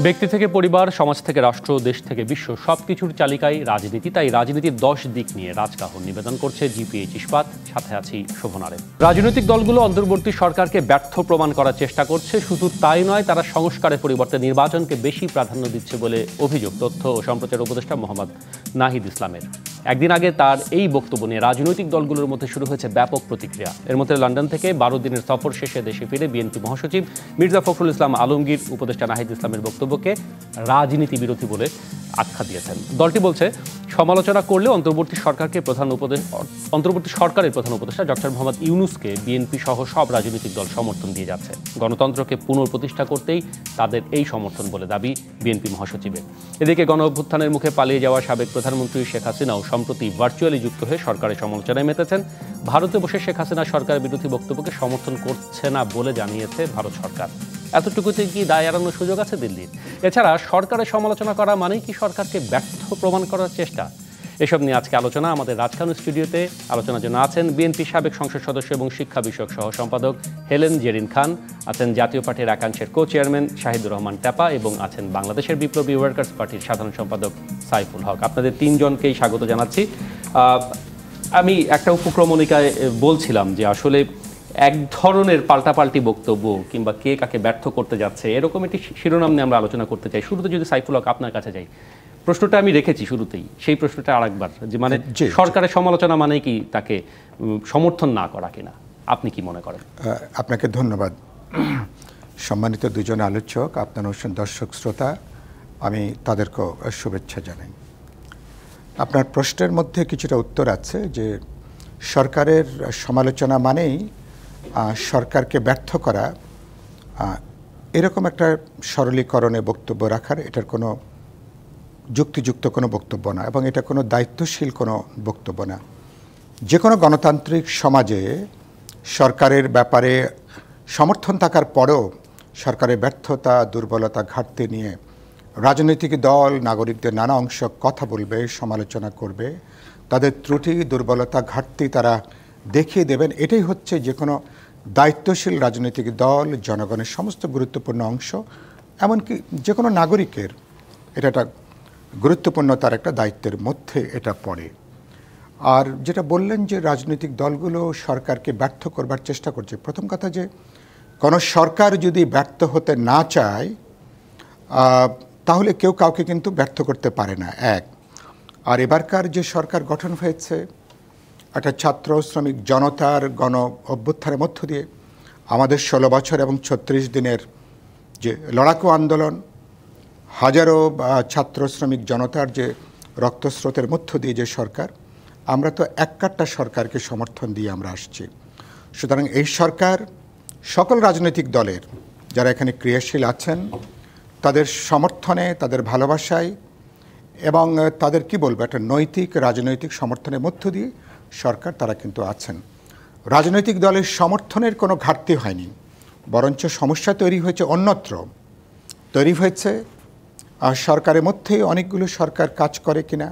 ব্যক্তি থেকে পরিবার, সমাজ থেকে রাষ্ট্র, দেশ থেকে বিশ্ব সবকিছুর চালিকায় রাজনীতি। তাই রাজনীতির 10 দিক নিয়ে রাজকাহন নিবেদন করছে জিপিএইচ ইস্পাত। সাথে আছি শোভন আরেফ। রাজনৈতিক দলগুলো অন্তর্বর্তী সরকারকে ব্যর্থ প্রমাণ করার চেষ্টা করছে। শুধু তাই নয়, তারা সংস্কারের পরিবর্তে নির্বাচনকে বেশি প্রাধান্য দিচ্ছে বলে অভিযোগ তথ্য ও সম্প্রচার উপদেষ্টা মোহাম্মদ নাহিদ ইসলামের। একদিন আগে তার এই বক্তব্য নিয়ে রাজনৈতিক দলগুলোর মধ্যে শুরু হয়েছে ব্যাপক প্রতিক্রিয়া। এর মধ্যে লন্ডন থেকে 12 দিনের সফর শেষে দেশে ফিরে বিএনপি মহাসচিব মির্জা ফখরুল ইসলাম আলমগীর উপদেষ্টা নাহিদ ইসলামের বক্তব্যকে রাজনীতি বিরোধী বলে আখ্যা দিয়েছেন। দলটি বলছে, সমালোচনা করলে অন্তর্বর্তী সরকারের প্রধান উপদেষ্টা ডক্টর মোহাম্মদ ইউনূসকে বিএনপি সহ সব রাজনৈতিক দল সমর্থন দিয়ে যাচ্ছে। গণতন্ত্রকে পুনঃপ্রতিষ্ঠা করতেই তাদের এই সমর্থন বলে দাবি বিএনপি মহাসচিবের। এদিকে গণ অভ্যুত্থানের মুখে পালিয়ে যাওয়া সাবেক প্রধানমন্ত্রী শেখ হাসিনাও সম্প্রতি ভার্চুয়ালি যুক্ত হয়ে সরকারের সমালোচনায় মেতেছেন। ভারতে বসে শেখ হাসিনা সরকার বিরোধী বক্তব্যকে সমর্থন করছে না বলে জানিয়েছে ভারত সরকার। এতটুকুতে কি দায় এড়ানোর সুযোগ আছে দিল্লির? এছাড়া সরকারের সমালোচনা করা মানেই কি সরকারকে ব্যর্থ প্রমাণ করার চেষ্টা? এসব নিয়ে আজকে আলোচনা। আমাদের রাজকাহন স্টুডিওতে আলোচনার জন্য আছেন বিএনপি সাবেক সংসদ সদস্য এবং শিক্ষা বিষয়ক সহ সম্পাদক হেলেন জেরিন খান, আছেন জাতীয় পার্টির একাংশের কো চেয়ারম্যান শাহিদুর রহমান ট্যাপা এবং আছেন বাংলাদেশের বিপ্লবী ওয়ার্কার্স পার্টির সাধারণ সম্পাদক সাইফুল হক। আপনাদের তিনজনকেই স্বাগত জানাচ্ছি। আমি একটা উপক্রমণিকায় বলছিলাম যে আসলে এক ধরনের পাল্টাপাল্টি বক্তব্য কিংবা কে কাকে ব্যর্থ করতে যাচ্ছে এরকম একটি শিরোনাম নিয়ে আমরা আলোচনা করতে চাই। শুরুতে যদি সাইফুল হক আপনার কাছে যাই, প্রশ্নটা আমি রেখেছি শুরুতেই, সেই প্রশ্নটা আরেকবার, যে মানে সরকারের সমালোচনা মানে কি তাকে সমর্থন না করা কিনা, আপনি কি মনে করেন? আপনাকে ধন্যবাদ। সম্মানিত দুজন আলোচক, আপনার দর্শক শ্রোতা, আমি তাদেরকেও শুভেচ্ছা জানাই। আপনার প্রশ্নের মধ্যে কিছুটা উত্তর আছে যে সরকারের সমালোচনা মানেই সরকারকে ব্যর্থ করা, এরকম একটা সরলীকরণে বক্তব্য রাখার এটার কোনো যুক্তিযুক্ত কোনো বক্তব্য না, এবং এটা কোনো দায়িত্বশীল কোনো বক্তব্য না। যে কোনো গণতান্ত্রিক সমাজে সরকারের ব্যাপারে সমর্থন থাকার পরেও সরকারের ব্যর্থতা, দুর্বলতা, ঘাটতি নিয়ে রাজনৈতিক দল নাগরিকদের নানা অংশ কথা বলবে, সমালোচনা করবে, তাদের ত্রুটি, দুর্বলতা, ঘাটতি তারা দেখিয়ে দেবেন। এটাই হচ্ছে যে কোনো দায়িত্বশীল রাজনৈতিক দল, জনগণের সমস্ত গুরুত্বপূর্ণ অংশ, এমনকি যে কোনো নাগরিকের এটা একটা গুরুত্বপূর্ণ তার একটা দায়িত্বের মধ্যে এটা পড়ে। আর যেটা বললেন যে রাজনৈতিক দলগুলো সরকারকে ব্যর্থ করবার চেষ্টা করছে, প্রথম কথা যে কোনো সরকার যদি ব্যর্থ হতে না চায় তাহলে কেউ কাউকে কিন্তু ব্যর্থ করতে পারে না, এক। আর এবারকার যে সরকার গঠন হয়েছে একটা ছাত্র শ্রমিক জনতার গণ অভ্যুত্থানের মধ্য দিয়ে আমাদের 16 বছর এবং 36 দিনের যে লড়াকু আন্দোলন, হাজারো ছাত্র শ্রমিক জনতার যে রক্তস্রোতের মধ্য দিয়ে যে সরকার, আমরা তো এককাট্টা সরকারকে সমর্থন দিয়ে আমরা আসছি। সুতরাং এই সরকার সকল রাজনৈতিক দলের যারা এখানে ক্রিয়াশীল আছেন তাদের সমর্থনে, তাদের ভালোবাসায় এবং তাদের কি বলবো একটা নৈতিক রাজনৈতিক সমর্থনের মধ্য দিয়ে সরকার তারা কিন্তু আছেন। রাজনৈতিক দলের সমর্থনের কোনো ঘাটতি হয়নি, বরঞ্চ সমস্যা তৈরি হয়েছে অন্যত্র। তৈরি হয়েছে সরকারের মধ্যেই অনেকগুলো সরকার কাজ করে কিনা,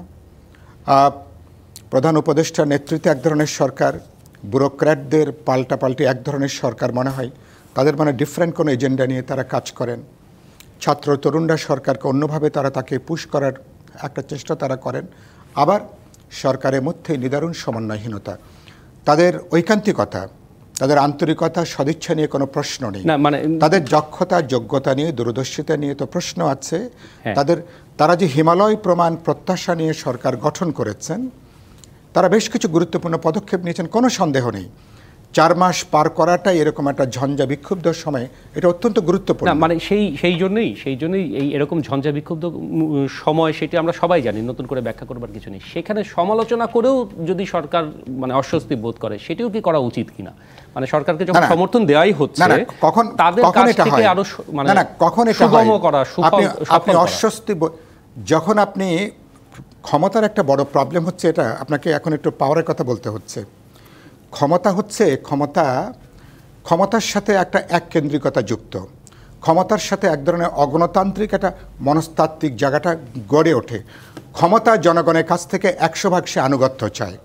প্রধান উপদেষ্টার নেতৃত্বে এক ধরনের সরকার, ব্যুরোক্র্যাটদের পাল্টাপাল্টি এক ধরনের সরকার মনে হয়, তাদের মানে ডিফারেন্ট কোনো এজেন্ডা নিয়ে তারা কাজ করেন। ছাত্র তরুণরা সরকারকে অন্যভাবে তাকে পুশ করার একটা চেষ্টা তারা করেন। আবার সরকারের মধ্যে নিদারুণ সমন্বয়হীনতা, তাদের ঐকান্তিকতা, তাদের আন্তরিকতা, সদিচ্ছা নিয়ে কোনো প্রশ্ন নেই, মানে তাদের দক্ষতা, যোগ্যতা নিয়ে, দূরদর্শিতা নিয়ে তো প্রশ্ন আছে। তারা যে হিমালয় প্রমাণ প্রত্যাশা নিয়ে সরকার গঠন করেছেন, তারা বেশ কিছু গুরুত্বপূর্ণ পদক্ষেপ নিয়েছেন, কোনো সন্দেহ নেই। 4 মাস পার করাটাই এরকম একটা ঝঞ্ঝা বিক্ষুব্ধ সময়, এটা অত্যন্ত গুরুত্বপূর্ণ। মানে সেই জন্যই এই এরকম ঝঞ্ঝা বিক্ষুব্ধ সময়, সেটি আমরা সবাই জানি, নতুন করে ব্যাখ্যা করবার কিছু নেই। সেখানে সমালোচনা করেও যদি সরকার মানে অস্বস্তি বোধ করে, সেটিও কি করা উচিত কিনা? মানে সরকারকে যখন সমর্থন দেওয়াই হচ্ছে, কখন তাদের কাছ থেকে আরো মানে কখন এটা সুগম করা, আপনি অস্বস্তি যখন আপনি ক্ষমতার একটা বড় প্রবলেম হচ্ছে, এটা আপনাকে এখন একটু পাওয়ারের কথা বলতে হচ্ছে। ক্ষমতা হচ্ছে ক্ষমতার সাথে একটা এককেন্দ্রিকতা যুক্ত, ক্ষমতার সাথে এক ধরনের অগণতান্ত্রিক একটা মনস্তাত্ত্বিক জায়গাটা গড়ে ওঠে। ক্ষমতা জনগণের কাছ থেকে 100% সে আনুগত্য চায়।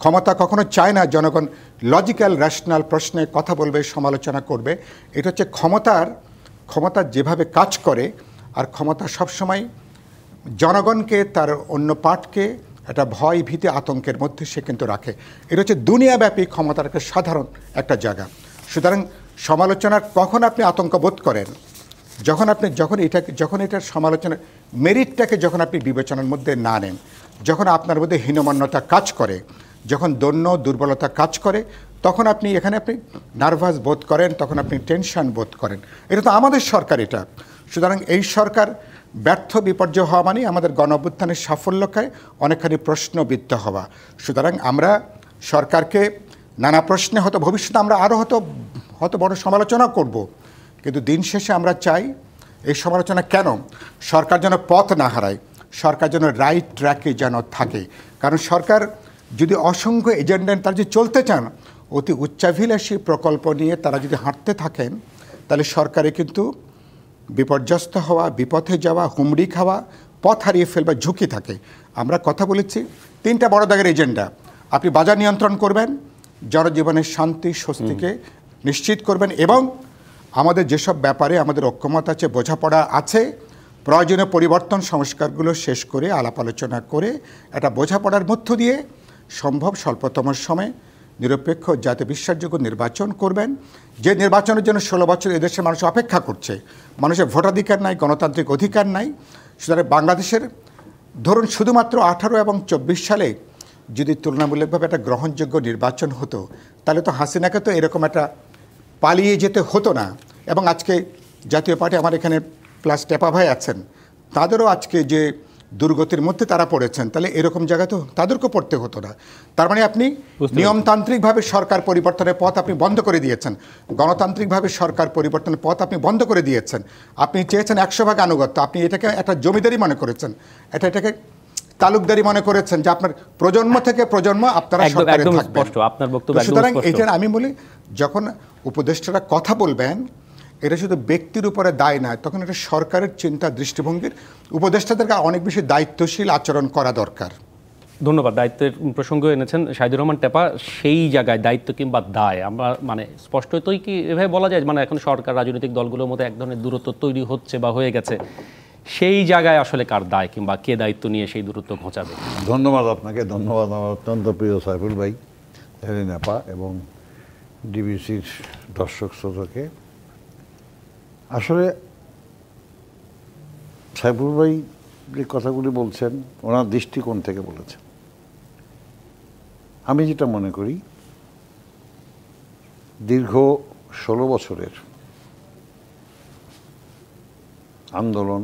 ক্ষমতা কখনো চায় না জনগণ লজিক্যাল রেশনাল প্রশ্নে কথা বলবে, সমালোচনা করবে। এটা হচ্ছে ক্ষমতার যেভাবে কাজ করে, আর ক্ষমতা সবসময় জনগণকে তার অন্য পার্টকে একটা ভয় ভীতি আতঙ্কের মধ্যে সে কিন্তু রাখে। এটা হচ্ছে দুনিয়াব্যাপী ক্ষমতার একটা সাধারণ একটা জায়গা। সুতরাং সমালোচনার কখন আপনি আতঙ্ক বোধ করেন, যখন এটার সমালোচনার মেরিটটাকে যখন আপনি বিবেচনার মধ্যে না নেন, যখন আপনার মধ্যে হীনমন্যতা কাজ করে, যখন দৈন্য দুর্বলতা কাজ করে, তখন আপনি নার্ভাস বোধ করেন, তখন আপনি টেনশন বোধ করেন। এটা তো আমাদের সরকার এটা। সুতরাং এই সরকার ব্যর্থ বিপর্যয় হওয়া মানে আমাদের গণ অভ্যুত্থানের সাফল্যকে অনেকখানি প্রশ্নবিদ্ধ হওয়া। সুতরাং আমরা সরকারকে নানা প্রশ্নে হয়তো ভবিষ্যতে আমরা আরও হয়তো বড় সমালোচনা করব, কিন্তু দিন শেষে আমরা চাই এই সমালোচনা কেন, সরকার যেন পথ না হারায়, সরকার যেন রাইট ট্র্যাকে যেন থাকে। কারণ সরকার যদি অসংখ্য এজেন্ডা তারা যদি চলতে চান, অতি উচ্চাভিলাষী প্রকল্প নিয়ে তারা যদি হাঁটতে থাকেন, তাহলে সরকারে কিন্তু বিপর্যস্ত হওয়া, বিপথে যাওয়া, হুমড়ি খাওয়া, পথ হারিয়ে ফেলবার ঝুঁকি থাকে। আমরা কথা বলেছি 3টা বড় দাগের এজেন্ডা। আপনি বাজার নিয়ন্ত্রণ করবেন, জনজীবনের শান্তি স্বস্তিকে নিশ্চিত করবেন, এবং আমাদের যেসব ব্যাপারে আমাদের ঐক্যমত আছে, বোঝাপড়া আছে, প্রয়োজনীয় পরিবর্তন সংস্কারগুলো শেষ করে আলাপ আলোচনা করে একটা বোঝাপড়ার মধ্য দিয়ে সম্ভব স্বল্পতম সময়ে নিরপেক্ষ জাতীয় বিশ্বাসযোগ্য নির্বাচন করবেন, যে নির্বাচনের জন্য 16 বছর এদেশের মানুষ অপেক্ষা করছে। মানুষের ভোটাধিকার নাই, গণতান্ত্রিক অধিকার নাই। সুতরাং বাংলাদেশের ধরুন শুধুমাত্র 18 এবং 24 সালে যদি তুলনামূলকভাবে একটা গ্রহণযোগ্য নির্বাচন হতো, তাহলে তো হাসিনাকে তো এরকম একটা পালিয়ে যেতে হতো না। এবং আজকে জাতীয় পার্টি আমার এখানে প্লাস টেপা ভাই আছেন, তাদেরও আজকে যে দুর্গতির মধ্যে তারা পড়েছেন, তাহলে এরকম জায়গায় তো তাদেরকেও পড়তে হতো না। তার মানে আপনি নিয়মতান্ত্রিকভাবে সরকার পরিবর্তনের পথ আপনি বন্ধ করে দিয়েছেন, গণতান্ত্রিকভাবে সরকার পরিবর্তনের পথ আপনি বন্ধ করে দিয়েছেন। আপনি চেয়েছেন 100% আনুগত্য, আপনি এটাকে একটা জমিদারি মনে করেছেন, এটাকে তালুকদারি মনে করেছেন, যে আপনার প্রজন্ম থেকে প্রজন্ম আপনারা সরকারে থাকবেন। সুতরাং এটা আমি বলি, যখন উপদেষ্টারা কথা বলবেন, এটা শুধু ব্যক্তির উপরে দায় নয়, তখন এটা সরকারের চিন্তা দৃষ্টিভঙ্গির উপদেষ্টাদেরকে অনেক বেশি দায়িত্বশীল আচরণ করা দরকার। ধন্যবাদ। দায়িত্বের প্রসঙ্গ এনেছেন শাহিদুর রহমান টেপা। সেই জায়গায় দায়িত্ব কিংবা দায় আমরা স্পষ্টতই কি এভাবে বলা যায়, এখন সরকার রাজনৈতিক দলগুলোর মধ্যে এক ধরনের দূরত্ব তৈরি হচ্ছে বা হয়ে গেছে, সেই জায়গায় আসলে কার দায় কিংবা কে দায়িত্ব নিয়ে সেই দূরত্ব ঘোচাবে? ধন্যবাদ আপনাকে, ধন্যবাদ আমার অত্যন্ত প্রিয় সাইফুল ভাই, হেলেন আপা এবং ডিবিসির দর্শক শ্রোতাকে। আসলে সাইফুল ভাই যে কথাগুলি বলছেন, ওনার দৃষ্টিকোণ থেকে বলেছেন। আমি যেটা মনে করি, দীর্ঘ 16 বছরের আন্দোলন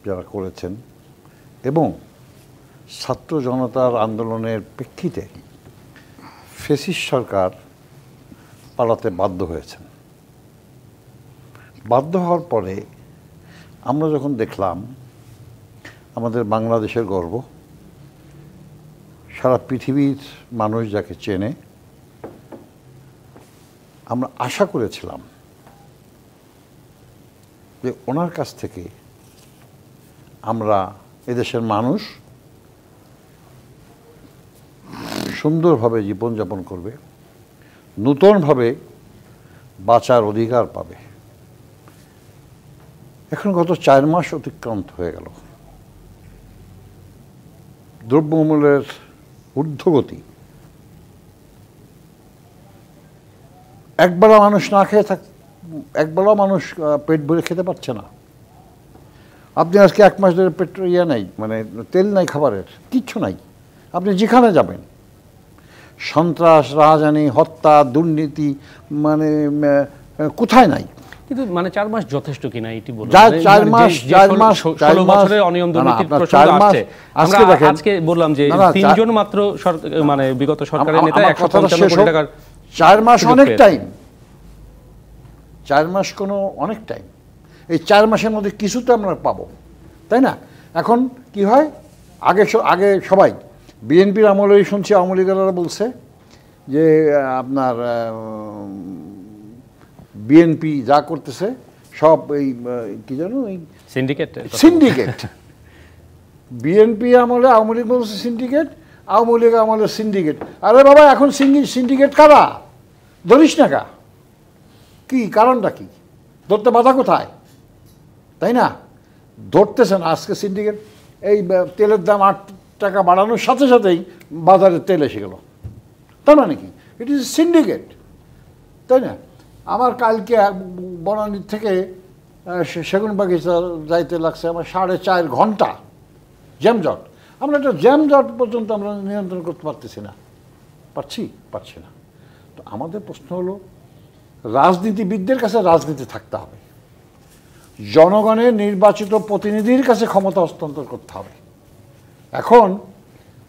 যারা করেছেন এবং ছাত্র জনতার আন্দোলনের প্রেক্ষিতে ফ্যাসিস্ট সরকার পালাতে বাধ্য হয়েছেন। বাধ্য হওয়ার পরে আমরা যখন দেখলাম আমাদের বাংলাদেশের গর্ব, সারা পৃথিবীর মানুষ যাকে চেনে, আমরা আশা করেছিলাম যে ওনার কাছ থেকে আমরা এদেশের মানুষ সুন্দরভাবে জীবনযাপন করবে, নূতনভাবে বাঁচার অধিকার পাবে। এখন গত 4 মাস অতিক্রান্ত হয়ে গেল, দ্রব্যমূল্যের ঊর্ধ্বগতি, একবেলা মানুষ না খেয়ে একবেলা মানুষ পেট ভরে খেতে পারছে না। আপনি আজকে 1 মাস ধরে নাই, তেল নাই, খাবারের কিচ্ছু নাই। আপনি যেখানে যাবেন সন্ত্রাস, রাজধানী, হত্যা, দুর্নীতি, কোথায় নাই। কিন্তু 4 মাস যথেষ্ট কিনা এটি বলুন। 4 মাস 16 বছরের অনিয়ম দুর্নীতির প্রসঙ্গ আসছে। আজকে বললাম যে 3 জন মাত্র বিগত সরকারের নেতা 155 কোটি টাকার। 4 মাস অনেক টাইম, 4 মাস কোনো অনেক টাইম। এই 4 মাসের মধ্যে কিছু তো আমরা পাবো, তাই না? এখন কি হয়, আগে সবাই বিএনপির আমলেই শুনছি, আওয়ামী লীগেরা বলছে যে আপনার বিএনপি যা করতেছে সব এই কি জানো, এই সিন্ডিকেট। বিএনপি আমলে আওয়ামী লীগ বলছে সিন্ডিকেট, আওয়ামী লীগ আমলে সিন্ডিকেট। আরে বাবা, এখন সিন্ডিকেট কারা? ধরিস না কা কি কারণটা কি? ধরতে বাধা কোথায়? তাই না? ধরতেছে না। আজকে সিন্ডিকেট এই তেলের দাম 8 টাকা বাড়ানোর সাথে সাথেই বাজারে তেল এসে গেল, তার মানে কি? ইট ইজ সিন্ডিকেট, তাই না? আমার কালকে বনানীর থেকে সেগুনবাগিচা যাইতে লাগছে আমার 4.5 ঘন্টা জ্যামজট। আমরা একটা জ্যামজট পর্যন্ত আমরা নিয়ন্ত্রণ করতে পারতেছি না। পারছি না। তো আমাদের প্রশ্ন হলো, রাজনীতিবিদদের কাছে রাজনীতি থাকতে হবে, জনগণের নির্বাচিত প্রতিনিধির কাছে ক্ষমতা হস্তান্তর করতে হবে। এখন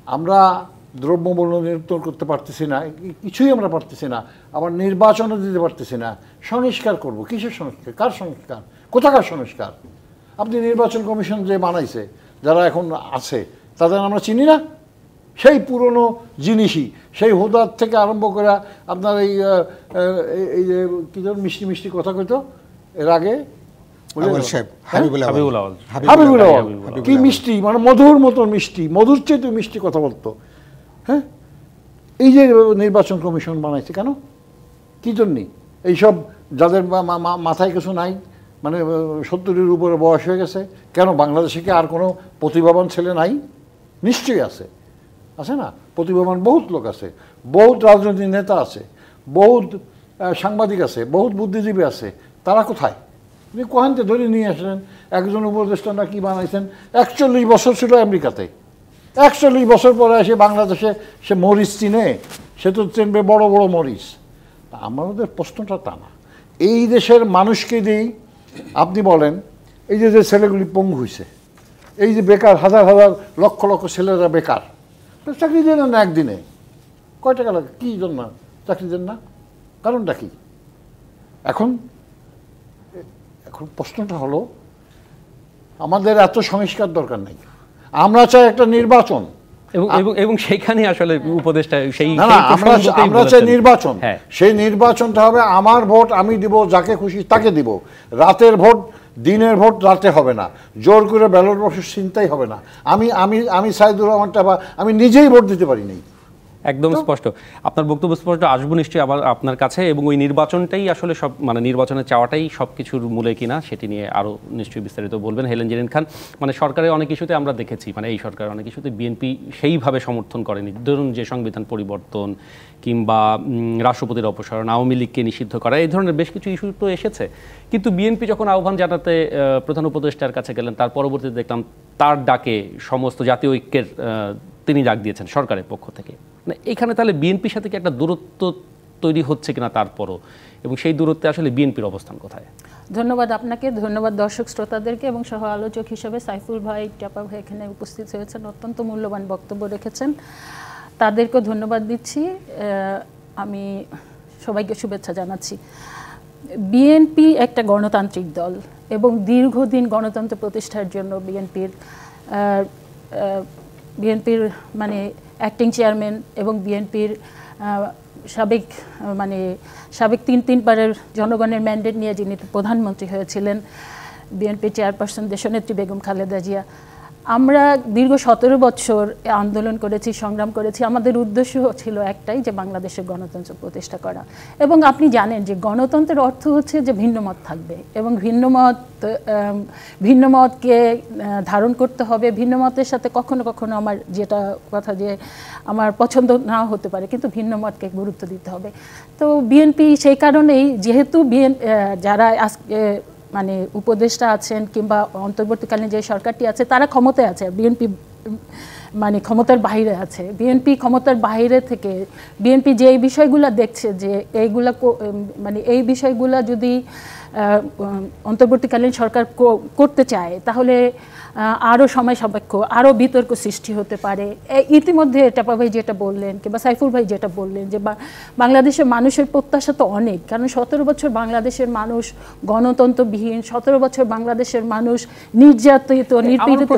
আমরা দ্রব্যমূল্য নিয়ন্ত্রণ করতে পারতেছি না, কিছুই আমরা পারতেছি না, আবার নির্বাচনও দিতে পারতেছি না। সংস্কার করব, কিসের সংস্কার? কার সংস্কার? কোথাকার সংস্কার? আপনি নির্বাচন কমিশন যে বানাইছে, যারা এখন আছে তাদের আমরা চিনি না? সেই পুরনো জিনিসই, সেই হুদার থেকে আরম্ভ করে আপনার এই যে কি ধরুন মিষ্টি মিষ্টি কথা কইতো এর আগে, হাবিবুল আওয়াল কি মিষ্টি, মানে মধুর মতন মিষ্টি, মধুর চেয়ে মিষ্টি কথা বলতো। হ্যাঁ, এই যে নির্বাচন কমিশন বানাইছে কেন? কি জন্যে? এইসব যাদের মাথায় কিছু নাই, মানে 70-এর উপরে বয়স হয়ে গেছে, কেন? বাংলাদেশে কি আর কোনো প্রতিভাবান ছেলে নাই? নিশ্চয়ই আছে না? প্রতিভাবান বহুত লোক আছে, বহুত রাজনৈতিক নেতা আছে, বহুত সাংবাদিক আছে, বহুত বুদ্ধিজীবী আছে। তারা কোথায়? আপনি কোহানতে ধরে নিয়ে আসলেন। একজন উপদেষ্টা কি বানাইছেন, 41 বছর ছিল আমেরিকাতে, 41 বছর পরে এসে বাংলাদেশে সে মরিচ চিনে, সে তো চিনবে বড় বড় মরিচ। আমাদের প্রশ্নটা তা না। এই দেশের মানুষকে দিয়েই আপনি বলেন, এই যে ছেলেগুলি পঙ্গু হয়েছে, এই যে বেকার, হাজার হাজার লক্ষ লক্ষ ছেলেরা বেকার, চাকরি দেন না একদিনে। কয় টাকা লাগে? কী জন্য চাকরি দেন না? কারণটা কি? এখন প্রশ্নটা হলো, আমাদের এত সংস্কার দরকার নেই, আমরা চাই একটা নির্বাচন, এবং সেইখানে আসলে উপদেষ্টা আমরা চাই নির্বাচন। সেই নির্বাচনটা হবে আমার ভোট আমি দিব, যাকে খুশি তাকে দিব। রাতের ভোট দিনের ভোট রাতে হবে না, জোর করে ব্যালট বক্স চিন্তাই হবে না। আমি সাইদুর রহমানটা বা আমি নিজেই ভোট দিতে পারি নাই। একদম স্পষ্ট, আপনার বক্তব্য স্পষ্ট। আসবো নিশ্চয়ই আবার আপনার কাছে, এবং ওই নির্বাচনটাই আসলে সব, মানে নির্বাচনের চাওয়াটাই সব কিছুর মূলে কিনা সেটি নিয়ে আরও নিশ্চয়ই বিস্তারিত বলবেন হেলেন জেরিন খান। মানে সরকারের অনেক ইস্যুতে আমরা দেখেছি, মানে এই সরকারের অনেক ইস্যুতে বিএনপি সেইভাবে সমর্থন করেনি। ধরুন যে সংবিধান পরিবর্তন কিংবা রাষ্ট্রপতির অপসারণ, আওয়ামী লীগকে নিষিদ্ধ করা, এই ধরনের বেশ কিছু ইস্যু তো এসেছে। কিন্তু বিএনপি যখন আহ্বান জানাতে প্রধান উপদেষ্টার কাছে গেলেন, তার পরবর্তীতে দেখলাম তার ডাকে সমস্ত জাতীয় ঐক্যের তিনি ডাক দিয়েছেন সরকারের পক্ষ থেকে। মানে এখানে তাহলে বিএনপির সাথে কি একটা দূরত্ব তৈরি হচ্ছে কিনা তারপরও, এবং সেই দূরত্বে আসলে বিএনপির অবস্থান কোথায়? ধন্যবাদ আপনাকে, ধন্যবাদ দর্শক শ্রোতাদেরকে, এবং সহ আলোচক হিসেবে সাইফুল ভাই, টাপা ভাই এখানে উপস্থিত হয়েছেন, অত্যন্ত মূল্যবান বক্তব্য রেখেছেন, তাদেরকেও ধন্যবাদ দিচ্ছি। আমি সবাইকে শুভেচ্ছা জানাচ্ছি। বিএনপি একটা গণতান্ত্রিক দল, এবং দীর্ঘদিন গণতন্ত্র প্রতিষ্ঠার জন্য বিএনপির মানে অ্যাক্টিং চেয়ারম্যান এবং বিএনপির সাবেক তিনবারের জনগণের ম্যান্ডেট নিয়ে যিনি প্রধানমন্ত্রী হয়েছিলেন, বিএনপি চেয়ারপারসন দেশনেত্রী বেগম খালেদা জিয়া। আমরা দীর্ঘ 17 বছর আন্দোলন করেছি, সংগ্রাম করেছি। আমাদের উদ্দেশ্য ছিল একটাই, যে বাংলাদেশের গণতন্ত্র প্রতিষ্ঠা করা। এবং আপনি জানেন যে গণতন্ত্রের অর্থ হচ্ছে যে ভিন্নমত থাকবে, এবং ভিন্নমতকে ধারণ করতে হবে। ভিন্নমতের সাথে কখনো কখনো আমার যেটা কথা, যে আমার পছন্দ নাও হতে পারে, কিন্তু ভিন্নমতকে গুরুত্ব দিতে হবে। তো বিএনপি সেই কারণেই, যেহেতু যারা আজকে মানে উপদেষ্টা আছেন কিংবা অন্তর্বর্তীকালীন যে সরকারটি আছে, তারা ক্ষমতায় আছে, বিএনপি মানে ক্ষমতার বাইরে আছে। বিএনপি ক্ষমতার বাইরে থেকে বিএনপি যে এই বিষয়গুলো দেখছে, যে এইগুলা মানে এই বিষয়গুলো যদি অন্তর্বর্তীকালীন সরকার করতে চায়, তাহলে আরও সময় সাপেক্ষ, আরও বিতর্ক সৃষ্টি হতে পারে। ইতিমধ্যে টাপা ভাই যেটা বললেন কিংবা সাইফুল ভাই যেটা বললেন, যে বাংলাদেশের মানুষের প্রত্যাশা তো অনেক, কারণ 17 বছর বাংলাদেশের মানুষ গণতন্ত্রবিহীন, 17 বছর বাংলাদেশের মানুষ নির্যাতিত, নিপীড়িত।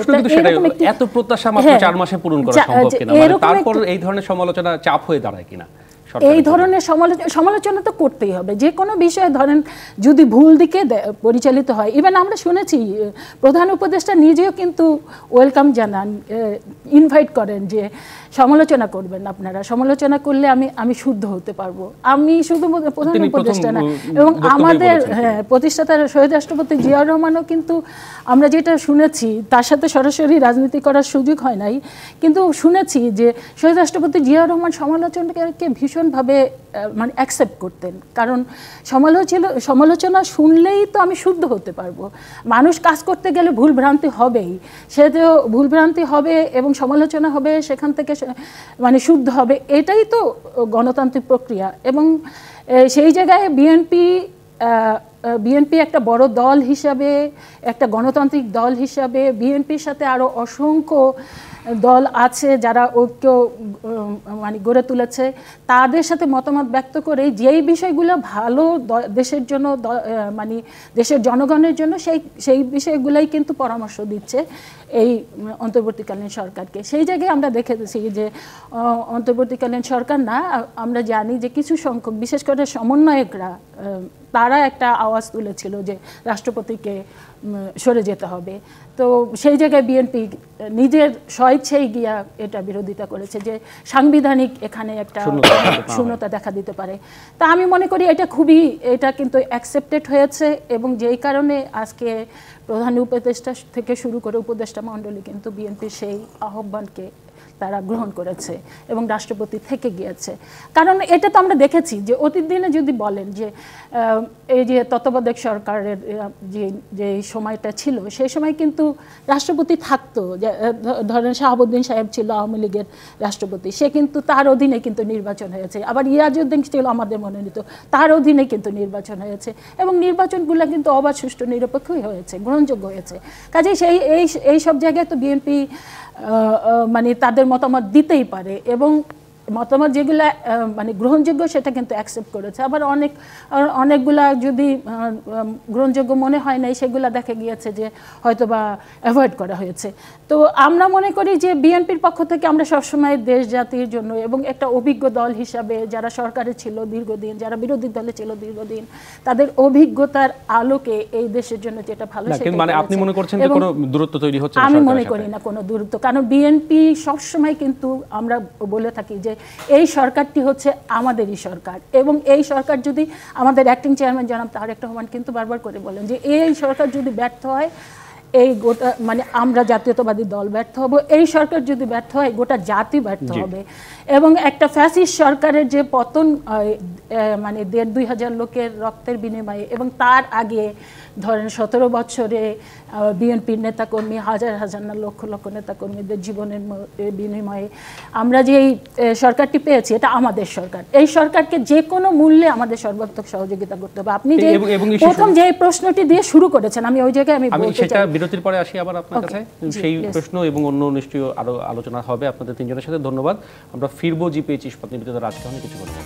এত প্রত্যাশা মাত্র 4 মাসে পূরণ করা সম্ভব কিনা? তারপর এই ধরনের সমালোচনা চাপ হয়ে দাঁড়ায় কিনা এই ধরনের সমালোচনা তো করতেই হবে। যে কোনো বিষয়ে ধরেন যদি ভুল দিকে পরিচালিত হয়, ইভেন আমরা শুনেছি প্রধান উপদেষ্টা নিজেও কিন্তু ওয়েলকাম জানান, ইনভাইট করেন যে সমালোচনা করবেন, আপনারা সমালোচনা করলে আমি শুদ্ধ হতে পারবো। আমি শুধু প্রধান উপদেষ্টা না, এবং আমাদের প্রতিষ্ঠাতা শহীদ রাষ্ট্রপতি জিয়াউর রহমানও কিন্তু আমরা যেটা শুনেছি, তার সাথে সরাসরি রাজনীতি করার সুযোগ হয় নাই, কিন্তু শুনেছি যে শহীদ রাষ্ট্রপতি জিয়াউর রহমান সমালোচনাকে ভীষণভাবে মানে অ্যাকসেপ্ট করতেন। কারণ সমালোচনা শুনলেই তো আমি শুদ্ধ হতে পারবো। মানুষ কাজ করতে গেলে ভুল ভ্রান্তি হবেই, সে তো ভুল ভ্রান্তি হবে এবং সমালোচনা হবে, সেখান থেকে মানে শুদ্ধ হবে, এটাই তো গণতান্ত্রিক প্রক্রিয়া। এবং সেই জায়গায় বিএনপি একটা বড় দল হিসাবে, একটা গণতান্ত্রিক দল হিসাবে, বিএনপির সাথে আরও অসংখ্য দল আছে যারা ঐক্য মানে গড়ে তুলেছে, তাদের সাথে মতামত ব্যক্ত করে যেই বিষয়গুলো ভালো দেশের জন্য, মানে দেশের জনগণের জন্য, সেই বিষয়গুলোই কিন্তু পরামর্শ দিচ্ছে এই অন্তর্বর্তীকালীন সরকারকে। সেই জায়গায় আমরা দেখেছি যে অন্তর্বর্তীকালীন সরকার না, আমরা জানি যে কিছু সংখ্যক বিশেষ করে সমন্বয়করা তারা একটা আওয়াজ তুলেছিল যে রাষ্ট্রপতিকে সরে যেতে হবে। তো সেই জায়গায় বিএনপি নিজের স্বেচ্ছায় গিয়া এটা বিরোধিতা করেছে যে সাংবিধানিক এখানে একটা শূন্যতা দেখা দিতে পারে। তা আমি মনে করি এটা কিন্তু অ্যাকসেপ্টেড হয়েছে, এবং যেই কারণে আজকে প্রধান উপদেষ্টা থেকে শুরু করে উপদেষ্টা মণ্ডলী কিন্তু বিএনপির সেই আহ্বানকে তারা গ্রহণ করেছে এবং রাষ্ট্রপতি থেকে গিয়েছে। কারণ এটা তো আমরা দেখেছি যে অতীত দিনে যদি বলেন যে এই যে তত্ত্বাবধায়ক সরকারের যে সময়টা ছিল, সেই সময় কিন্তু রাষ্ট্রপতি থাকতো। ধরেন শাহাবুদ্দিন সাহেব ছিল আওয়ামী লীগের রাষ্ট্রপতি, সে কিন্তু তার অধীনে কিন্তু নির্বাচন হয়েছে। আবার ইয়াজউদ্দিন ছিল আমাদের মনোনীত, তার অধীনে কিন্তু নির্বাচন হয়েছে, এবং নির্বাচনগুলো কিন্তু অবাধ, সুষ্ঠু, নিরপেক্ষই হয়েছে, গ্রহণযোগ্য হয়েছে। কাজেই এই সব জায়গায় তো বিএনপি মানে তাদের মতামত দিতেই পারে, এবং মতামত যেগুলা মানে গ্রহণযোগ্য সেটা কিন্তু অ্যাকসেপ্ট করেছে। আবার অনেকগুলা যদি গ্রহণযোগ্য মনে হয় নাই, সেগুলা দেখা গিয়েছে যে হয়তো বা অ্যাভয়েড করা হয়েছে। তো আমরা মনে করি যে বিএনপির পক্ষ থেকে আমরা সবসময় দেশ জাতির জন্য, এবং একটা অভিজ্ঞ দল হিসাবে যারা সরকারে ছিল দীর্ঘদিন, যারা বিরোধী দলে ছিল দীর্ঘদিন, তাদের অভিজ্ঞতার আলোকে এই দেশের জন্য যেটা ভালো সেটা মানে আপনি মনে করছেন যে কোনো দূরত্ব তৈরি হচ্ছে? আমি মনে করি না কোনো দূরত্ব, কারণ বিএনপি সবসময় কিন্তু আমরা বলে থাকি যে এই সরকারটি হচ্ছে আমাদেরই সরকার, এবং এই সরকার যদি, আমাদের অ্যাক্টিং চেয়ারম্যান জনাব তারেক রহমান কিন্তু বারবার করে বলেন যে এই সরকার যদি ব্যর্থ হয়, এই গোটা মানে আমরা জাতীয়তাবাদী দল ব্যর্থ হব, এই সরকার যদি ব্যর্থ হয় গোটা জাতি ব্যর্থ হবে। এবং একটা ফ্যাসিস্ট সরকারের যে পতন মানে 1,500-2,000 লোকের রক্তের বিনিময়ে, এবং তার আগে ধরেন 17 বছরে বিএনপির নেতাকর্মী, হাজার হাজার না লক্ষ লক্ষ নেতাকর্মীদের জীবনের বিনিময়ে আমরা যে এই সরকারটি পেয়েছি, এটা আমাদের সরকার। এই সরকারকে যে কোনো মূল্যে আমাদের সর্বাত্মক সহযোগিতা করতে হবে। আপনি যে প্রথম যে প্রশ্নটি দিয়ে শুরু করেছেন, আমি ওই জায়গায় আমি সেটা বিরতির পরে আসি আবার আপনার কাছে, সেই প্রশ্ন এবং অন্য নিশ্চয়ই আরো আলোচনা হবে আপনাদের তিনজনের সাথে। ধন্যবাদ। আমরা ফিরবো জিপিএইচ ইস্পাত নিবেদিত রাজকাহনে কিছু বলবো।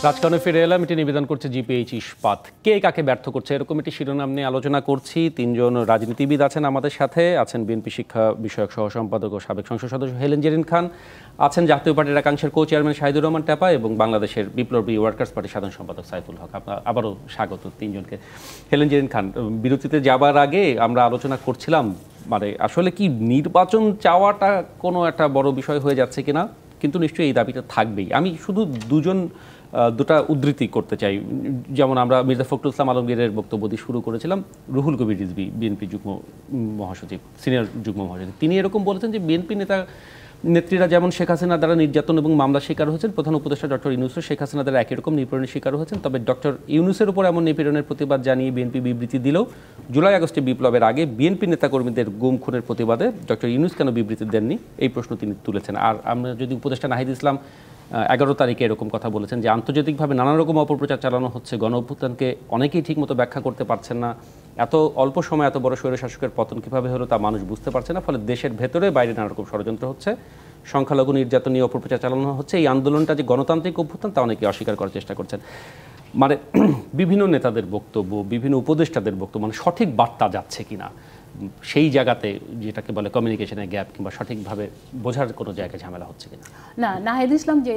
রাজকাহনে ফিরে এলাম, এটি নিবেদন করছে জিপিএইচ ইস্পাত। কে কাকে ব্যর্থ করছে, এরকম একটি শিরোনাম নিয়ে আলোচনা করছি। তিনজন রাজনীতিবিদ আছেন আমাদের সাথে। আছেন বিএনপি শিক্ষা বিষয়ক সহ সম্পাদক ও সাবেক সংসদ সদস্য হেলেন জেরিন খান, আছেন জাতীয় পার্টির একাংশের কো চেয়ারম্যান শাহিদুর রহমান টেপা, এবং বাংলাদেশের বিপ্লবী ওয়ার্কার্স পার্টির সাধারণ সম্পাদক সাইফুল হক। আপনার আবারও স্বাগত তিনজনকে। হেলেন জেরিন খান, বিরতিতে যাবার আগে আমরা আলোচনা করছিলাম মানে আসলে কি নির্বাচন চাওয়াটা কোনো একটা বড় বিষয় হয়ে যাচ্ছে কিনা, কিন্তু নিশ্চয়ই এই দাবিটা থাকবেই। আমি শুধু দুটা উদ্ধৃতি করতে চাই। যেমন আমরা মির্জা ফখরুল ইসলাম আলমগীরের বক্তব্য দিয়ে শুরু করেছিলাম। রুহুল কবির রিজভী, বিএনপি যুগ্ম মহাসচিব, সিনিয়র যুগ্ম মহাসচিব, তিনি এরকম বলেছেন যে বিএনপি নেত্রীরা যেমন শেখ হাসিনা দ্বারা নির্যাতন এবং মামলার শিকার হয়েছেন, প্রধান উপদেষ্টা ডক্টর ইউনূসও শেখ হাসিনা দ্বারা একই রকম নিপীড়নের শিকার হয়েছেন। তবে ডক্টর ইউনূসের উপর এমন নিপীড়নের প্রতিবাদ জানিয়ে বিএনপি বিবৃতি দিলেও জুলাই আগস্টে বিপ্লবের আগে বিএনপি নেতাকর্মীদের গুম খুনের প্রতিবাদে ডক্টর ইউনূস কেন বিবৃতি দেননি, এই প্রশ্ন তিনি তুলেছেন। আর আমরা যদি উপদেষ্টা নাহিদ ইসলাম 11 তারিখে এরকম কথা বলেছেন যে আন্তর্জাতিকভাবে নানা রকম অপপ্রচার চালানো হচ্ছে, গণ অভ্যুত্থানকে অনেকেই ঠিকমতো ব্যাখ্যা করতে পারছেন না, এত অল্প সময় এত বড় স্বৈরশাসকের পতন কীভাবে হলো তা মানুষ বুঝতে পারছে না, ফলে দেশের ভেতরে বাইরে নানা রকম ষড়যন্ত্র হচ্ছে, সংখ্যালঘু নির্যাতন নিয়ে অপপ্রচার চালানো হচ্ছে। এই আন্দোলনটা যে গণতান্ত্রিক অভ্যুত্থান তা অনেকে অস্বীকার করার চেষ্টা করছেন। মানে বিভিন্ন নেতাদের বক্তব্য, বিভিন্ন উপদেষ্টাদের বক্তব্য, মানে সঠিক বার্তা যাচ্ছে কিনা সেই জায়গাতে, যেটাকে বলে কমিউনিকেশনের গ্যাপ, কিংবা সঠিকভাবে বোঝার কোনো জায়গায় ঝামেলা হচ্ছে কিনা? না, নাহিদ ইসলাম যে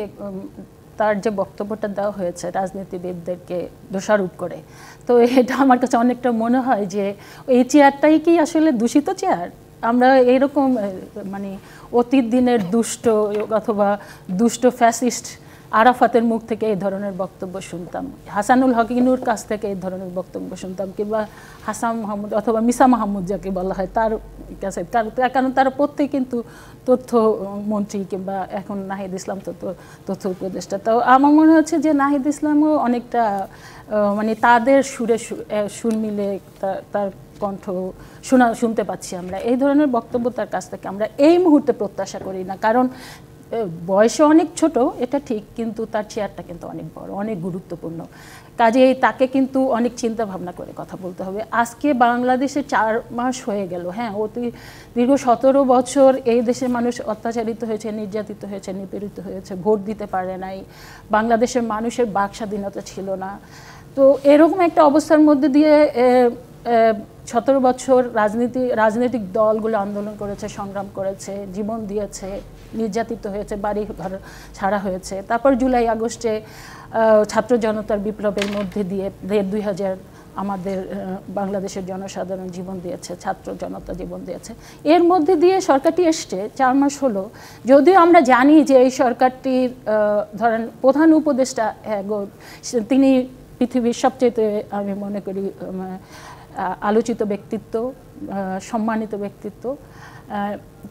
তার যে বক্তব্যটা দেওয়া হয়েছে রাজনীতিবিদদেরকে দোষারোপ করে, তো এটা আমার কাছে অনেকটা মনে হয় যে এই চেয়ারটাই কি আসলে দূষিত চেয়ার? আমরা এইরকম মানে অতীত দিনের দুষ্ট অথবা দুষ্ট ফ্যাসিস্ট আরাফাতের মুখ থেকে এই ধরনের বক্তব্য শুনতাম, হাসানুল হকিনুর কাছ থেকে এই ধরনের বক্তব্য শুনতাম, কিংবা হাসান মাহমুদ অথবা মিসা মাহমুদ যাকে বলা হয় তার কাছে, কারণ তারা প্রত্যেকে কিন্তু তথ্যমন্ত্রী কিংবা এখন নাহিদ ইসলাম তথ্য উপদেষ্টা। তো আমার মনে হচ্ছে যে নাহিদ ইসলামও অনেকটা মানে তাদের সুরে সুর মিলে তার কণ্ঠ শুনতে পাচ্ছি আমরা। এই ধরনের বক্তব্য তার কাছ থেকে আমরা এই মুহূর্তে প্রত্যাশা করি না, কারণ বয়সে অনেক ছোট এটা ঠিক, কিন্তু তার চেয়ারটা কিন্তু অনেক বড়, অনেক গুরুত্বপূর্ণ। কাজেই তাকে কিন্তু অনেক চিন্তা ভাবনা করে কথা বলতে হবে। আজকে বাংলাদেশে 4 মাস হয়ে গেল, হ্যাঁ, অতি দীর্ঘ 17 বছর এই দেশের মানুষ অত্যাচারিত হয়েছে, নির্যাতিত হয়েছে, নিপীড়িত হয়েছে, ভোট দিতে পারে নাই, বাংলাদেশের মানুষের বাক স্বাধীনতা ছিল না। তো এরকম একটা অবস্থার মধ্যে দিয়ে 17 বছর রাজনৈতিক দলগুলো আন্দোলন করেছে, সংগ্রাম করেছে, জীবন দিয়েছে, নির্যাতিত হয়েছে, বাড়ি ঘর ছাড়া হয়েছে। তারপর জুলাই আগস্টে ছাত্র জনতার বিপ্লবের মধ্যে দিয়ে 2000 আমাদের বাংলাদেশের জনসাধারণ জীবন দিয়েছে, ছাত্র জনতা জীবন দিয়েছে। এর মধ্যে দিয়ে সরকারটি এসছে 4 মাস হলো, যদিও আমরা জানি যে এই সরকারটির ধরেন প্রধান উপদেষ্টা তিনি পৃথিবীর সবচেয়ে আমি মনে করি আলোচিত ব্যক্তিত্ব, সম্মানিত ব্যক্তিত্ব,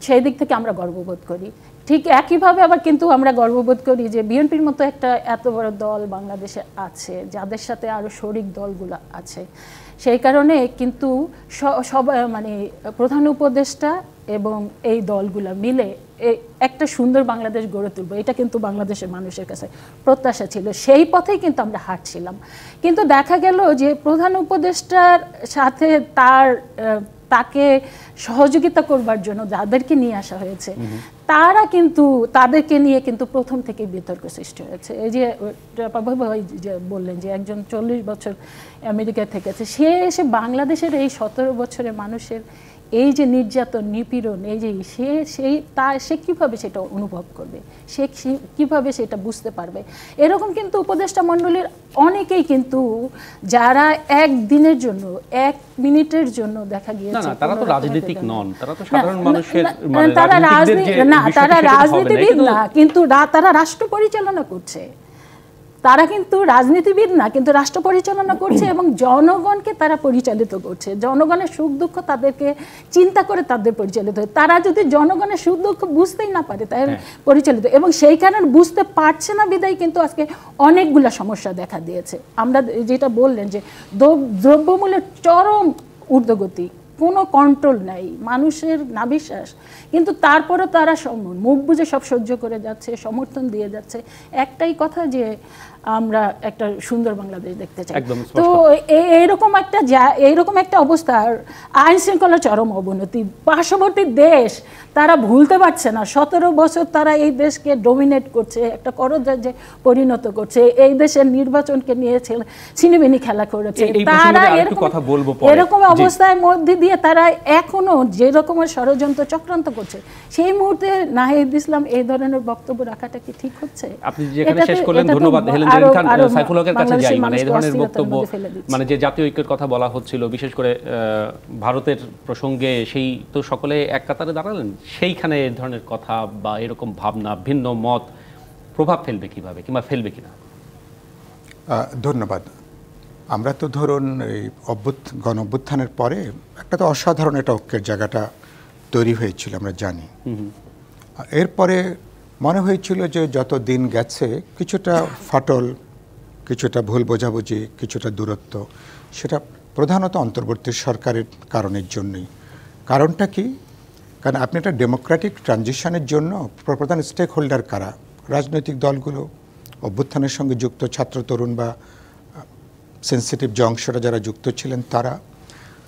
সেই দিক থেকে আমরা গর্ববোধ করি। ঠিক একইভাবে আবার কিন্তু আমরা গর্ববোধ করি যে বিএনপির মতো একটা এত বড় দল বাংলাদেশে আছে, যাদের সাথে আরও শরিক দলগুলো আছে। সেই কারণে কিন্তু সবাই মানে প্রধান উপদেষ্টা এবং এই দলগুলো মিলে একটা সুন্দর বাংলাদেশ গড়ে তুলবো, এটা কিন্তু বাংলাদেশের মানুষের কাছে প্রত্যাশা ছিল। সেই পথেই কিন্তু আমরা হাঁটছিলাম। কিন্তু দেখা গেল যে প্রধান উপদেষ্টার সাথে তাকে সহযোগিতা করবার জন্য যাদেরকে নিয়ে আসা হয়েছে তারা কিন্তু তাদেরকে নিয়ে কিন্তু প্রথম থেকেই বিতর্ক সৃষ্টি হয়েছে। এই যে বললেন যে একজন 40 বছর আমেরিকায় থেকেছে, সে এসে বাংলাদেশের এই 17 বছরের মানুষের এই যে নির্যাতন, নিপীড়ন, এই যে সে কীভাবে সেটা অনুভব করবে, সে কীভাবে সেটা বুঝতে পারবে? এরকম কিন্তু উপদেষ্টা মণ্ডলীর অনেকেই কিন্তু যারা একদিনের জন্য 1 মিনিটের জন্য দেখা গিয়েছে, তারা তো রাজনীতিক নন, তারা তো সাধারণ মানুষের, তারা রাজনীতিবিদ না, কিন্তু তারা রাষ্ট্র পরিচালনা করছে। তারা কিন্তু রাজনীতিবিদ না, কিন্তু রাষ্ট্র পরিচালনা করছে এবং জনগণকে তারা পরিচালিত করছে। জনগণের সুখ দুঃখ তাদেরকে চিন্তা করে তাদের পরিচালিত হয়। তারা যদি জনগণের সুখ দুঃখ বুঝতেই না পারে তাই পরিচালিত, এবং সেই কারণে বুঝতে পারছে না বিদায় কিন্তু আজকে অনেকগুলা সমস্যা দেখা দিয়েছে। আমরা যেটা বললেন যে দ্রব্যমূল্যের চরম ঊর্ধ্বগতি, কোনো কন্ট্রোল নাই, মানুষের নাভিশ্বাস, কিন্তু তারপরে তারা মুখ বুঝে সব সহ্য করে যাচ্ছে, সমর্থন দিয়ে যাচ্ছে। একটাই কথা যে আমরা একটা সুন্দর বাংলাদেশ দেখতে চাই। তো এইরকম একটা অবস্থা, আইন শৃঙ্খলার চরম অবনতি, পার্শ্ববর্তী দেশ তারা ভুলতে পারছে না 17 বছর তারা এই দেশকে ডোমিনেট করছে, একটা কররাজ্যে পরিণত করছে, এই দেশের নির্বাচনকে নিয়ে ছিনিমিনি খেলা করেছে। তারা এরকম অবস্থার মধ্যে দিয়ে তারা এখনো যে রকমের ষড়যন্ত্র চক্রান্ত করছে, সেই মুহূর্তে নাহিদ ইসলাম এই ধরনের বক্তব্য রাখাটা কি ঠিক হচ্ছে? আপনি যেখানে শেষ করলেন, ধন্যবাদ সাইফুল হকের কাছে যাই। মানে এই ধরনের বক্তব্য, মানে যে জাতীয় ঐক্যের কথা বলা হচ্ছিল, বিশেষ করে ভারতের প্রসঙ্গে, সেই তো সকলে এক কাতারে দাঁড়ালেন, সেইখানে এই ধরনের কথা বা এরকম ভাবনা, ভিন্ন মত প্রভাব ফেলবে কিভাবে কিংবা ফেলবে কিনা? ধন্যবাদ। আমরা তো ধরুন এই গণ অভ্যুত্থানের পরে একটা তো অসাধারণ একটা ঐক্যের জায়গাটা তৈরি হয়েছিল, আমরা জানি। এরপরে মনে হয়েছিল যে যত দিন গেছে কিছুটা ফাটল, কিছুটা ভুল বোঝাবুঝি, কিছুটা দূরত্ব, সেটা প্রধানত অন্তর্বর্তী সরকারের কারণের জন্যই। কারণটা কি? কারণ আপনি একটা ডেমোক্রেটিক ট্রানজিশনের জন্য প্রধান স্টেক হোল্ডার কারা? রাজনৈতিক দলগুলো, অভ্যুত্থানের সঙ্গে যুক্ত ছাত্র তরুণ বা সেন্সিটিভ যে অংশটা যারা যুক্ত ছিলেন তারা।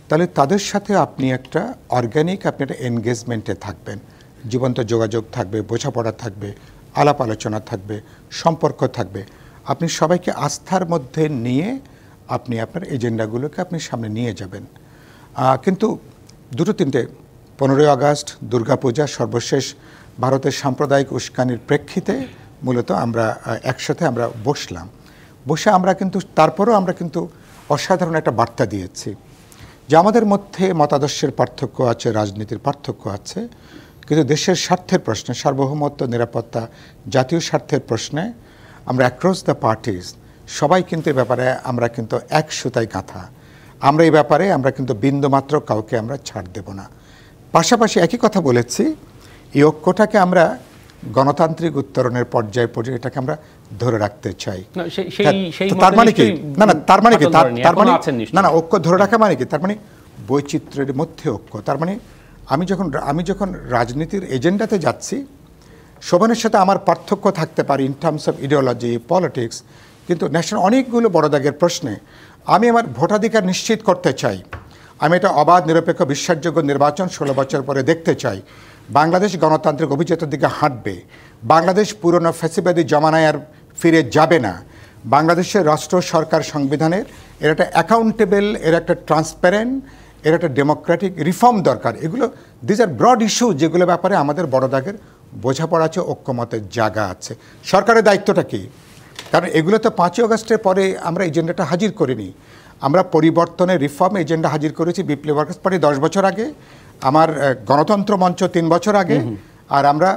তাহলে তাদের সাথে আপনি একটা অর্গ্যানিক একটা এনগেজমেন্টে থাকবেন, জীবন্ত যোগাযোগ থাকবে, বোঝাপড়া থাকবে, আলাপ আলোচনা থাকবে, সম্পর্ক থাকবে। আপনি সবাইকে আস্থার মধ্যে নিয়ে আপনি আপনার এজেন্ডাগুলোকে আপনি সামনে নিয়ে যাবেন। কিন্তু 2-3টে 15ই আগস্ট, দুর্গাপূজা, সর্বশেষ ভারতের সাম্প্রদায়িক উস্কানির প্রেক্ষিতে মূলত আমরা একসাথে আমরা বসে আমরা কিন্তু তারপরেও আমরা কিন্তু অসাধারণ একটা বার্তা দিয়েছি যে আমাদের মধ্যে মতাদর্শের পার্থক্য আছে, রাজনীতির পার্থক্য আছে, কিন্তু দেশের স্বার্থের প্রশ্নে, সার্বভৌমত্ব, নিরাপত্তা, জাতীয় স্বার্থের প্রশ্নে আমরা অ্যাক্রস দ্য পার্টিজ সবাই কিন্তু এ ব্যাপারে আমরা কিন্তু এক সুতায় গাঁথা। আমরা এই ব্যাপারে আমরা কিন্তু বিন্দুমাত্র কাউকে আমরা ছাড় দেব না। পাশাপাশি একই কথা বলেছি, এই ঐক্যটাকে আমরা গণতান্ত্রিক উত্তরণের পর্যায়ে এটাকে আমরা ধরে রাখতে চাই। তার মানে কি না ঐক্য ধরে রাখা মানে কি, তার মানে বৈচিত্র্যের মধ্যে ঐক্য। তার মানে আমি যখন রাজনীতির এজেন্ডাতে যাচ্ছি, শোভনের সাথে আমার পার্থক্য থাকতে পারে in terms of ideology, politics, কিন্তু ন্যাশনাল অনেকগুলো বড় দাগের প্রশ্নে আমি আমার ভোটাধিকার নিশ্চিত করতে চাই। আমি এটা অবাধ, নিরপেক্ষ, বিশ্বাসযোগ্য নির্বাচন 16 বছর পরে দেখতে চাই। বাংলাদেশ গণতান্ত্রিক অভিজাতের দিকে হাঁটবে। বাংলাদেশ পুরনো ফ্যাসিবাদী জমানায় আর ফিরে যাবে না। বাংলাদেশের রাষ্ট্র সরকার সংবিধানের এর একটা অ্যাকাউন্টেবল, এর একটা ট্রান্সপারেন্ট, এর একটা ডেমোক্রেটিক রিফর্ম দরকার। এগুলো দিজ আর ব্রড ইস্যু, যেগুলো ব্যাপারে আমাদের বড় দাগের বোঝাপড়া আছে, ঐক্যমতের জায়গা আছে। সরকারের দায়িত্বটা কি? কারণ এগুলো তো 5ই আগস্টের পরে আমরা এজেন্ডাটা হাজির করিনি। আমরা পরিবর্তনের রিফর্ম এজেন্ডা হাজির করেছি বিপ্লবী ওয়ার্কার্স পার্টি 10 বছর আগে, আমার গণতন্ত্র মঞ্চ 3 বছর আগে, আর আমরা